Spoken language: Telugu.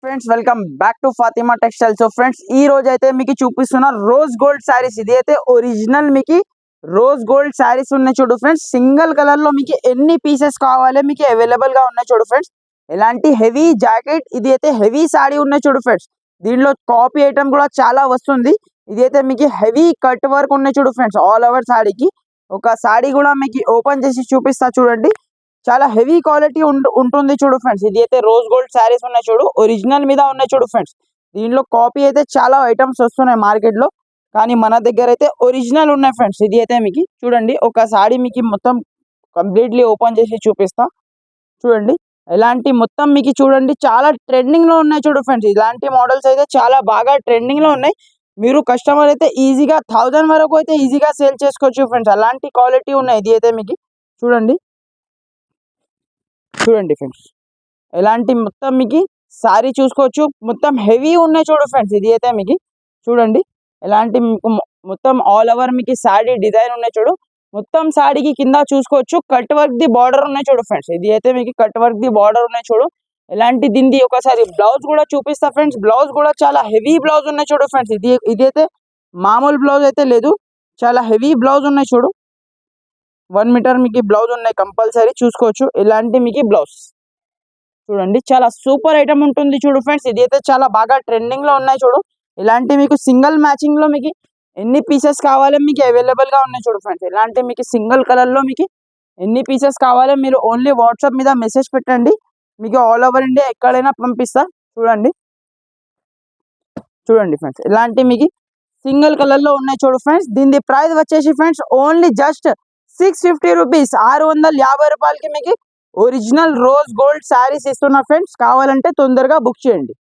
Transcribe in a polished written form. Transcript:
Friends welcome back to Fatima textile. So friends ఈ రోజు అయితే మీకు చూపిస్తున్న రోజ్ గోల్డ్ శారీస్. ఇది అయితే ఒరిజినల్ మీకు రోజ్ గోల్డ్ శారీస్ ఉన్నాయి చూడు ఫ్రెండ్స్. సింగిల్ కలర్ లో మీకు ఎన్ని పీసెస్ కావాలి మీకు అవైలబుల్ గా ఉన్నాయి చూడు ఫ్రెండ్స్. ఎలాంటి హెవీ జాకెట్, ఇది అయితే హెవీ శారీ ఉన్నాయి చూడు ఫ్రెండ్స్. దీనిలో కాపీ ఐటమ్ కూడా చాలా వస్తుంది. ఇది అయితే మీకు హెవీ కట్ వర్క్ ఉన్నాయి చూడు ఫ్రెండ్స్. ఆల్ ఓవర్ శారీకి ఒక శారీ కూడా మీకు ఓపెన్ చేసి చూపిస్తా చూడండి. చాలా హెవీ క్వాలిటీ ఉంటుంది చూడు ఫ్రెండ్స్. ఇది అయితే రోజ్ గోల్డ్ శారీస్ ఉన్నాయి చూడు, ఒరిజినల్ మీద ఉన్నాయి చూడు ఫ్రెండ్స్. దీనిలో కాపీ అయితే చాలా ఐటమ్స్ వస్తున్నాయి మార్కెట్ లో, కానీ మన దగ్గర అయితే ఒరిజినల్ ఉన్నాయి ఫ్రెండ్స్. ఇది అయితే మీకు చూడండి, ఒక శారీ మీకు మొత్తం కంప్లీట్లీ ఓపెన్ చేసి చూపిస్తా చూడండి. ఇలాంటి మొత్తం మీకు చూడండి చాలా ట్రెండింగ్ లో ఉన్నాయి చూడు ఫ్రెండ్స్. ఇలాంటి మోడల్స్ అయితే చాలా బాగా ట్రెండింగ్ లో ఉన్నాయి. మీరు కస్టమర్ అయితే ఈజీగా 1000 వరకు అయితే ఈజీగా సేల్ చేసుకోవచ్చు ఫ్రెండ్స్. అలాంటి క్వాలిటీ ఉన్నాయి. ఇది అయితే మీకు చూడండి ఫ్రెండ్స్, ఎలాంటి మొత్తం మీకు సారీ చూసుకోవచ్చు. మొత్తం హెవీ ఉన్నాయి చూడు ఫ్రెండ్స్. ఇది అయితే మీకు చూడండి, ఎలాంటి మీకు మొత్తం ఆల్ ఓవర్ మీకు సారీ డిజైన్ ఉన్నాయి చూడు. మొత్తం సారీకి కింద చూసుకోవచ్చు కట్ వర్క్ ది బార్డర్ ఉన్నాయి చూడు ఫ్రెండ్స్. ఇది అయితే మీకు కట్ వర్క్ ది బార్డర్ ఉన్నాయి చూడు. ఎలాంటి దీనిది ఒకసారి బ్లౌజ్ కూడా చూపిస్తా ఫ్రెండ్స్. బ్లౌజ్ కూడా చాలా హెవీ బ్లౌజ్ ఉన్నాయి చూడు ఫ్రెండ్స్. ఇది అయితే మామూలు బ్లౌజ్ అయితే లేదు, చాలా హెవీ బ్లౌజ్ ఉన్నాయి చూడు. 1 మీటర్ మీకు బ్లౌజ్ ఉన్నాయి కంపల్సరీ చూసుకోవచ్చు. ఇలాంటి మీకు బ్లౌజ్ చూడండి, చాలా సూపర్ ఐటమ్ ఉంటుంది చూడు ఫ్రెండ్స్. ఇది అయితే చాలా బాగా ట్రెండింగ్ లో ఉన్నాయి చూడు. ఇలాంటి మీకు సింగిల్ మ్యాచింగ్ లో మీకు ఎన్ని పీసెస్ కావాలో మీకు అవైలబుల్ గా ఉన్నాయి చూడు ఫ్రెండ్స్. ఇలాంటి మీకు సింగిల్ కలర్ లో మీకు ఎన్ని పీసెస్ కావాలో మీరు ఓన్లీ వాట్సాప్ మీద మెసేజ్ పెట్టండి, మీకు ఆల్ ఓవర్ ఇండియా ఎక్కడైనా పంపిస్తా. చూడండి ఫ్రెండ్స్, ఇలాంటి మీకు సింగిల్ కలర్ లో ఉన్నాయి చూడు ఫ్రెండ్స్. దీని ప్రైస్ వచ్చేసి ఫ్రెండ్స్ ఓన్లీ జస్ట్ 650 రూపీస్, 650 రూపాయలకి మీకు ఒరిజినల్ రోజ్ గోల్డ్ శారీస్ ఇస్తున్నా ఫ్రెండ్స్. కావాలంటే తొందరగా బుక్ చేయండి.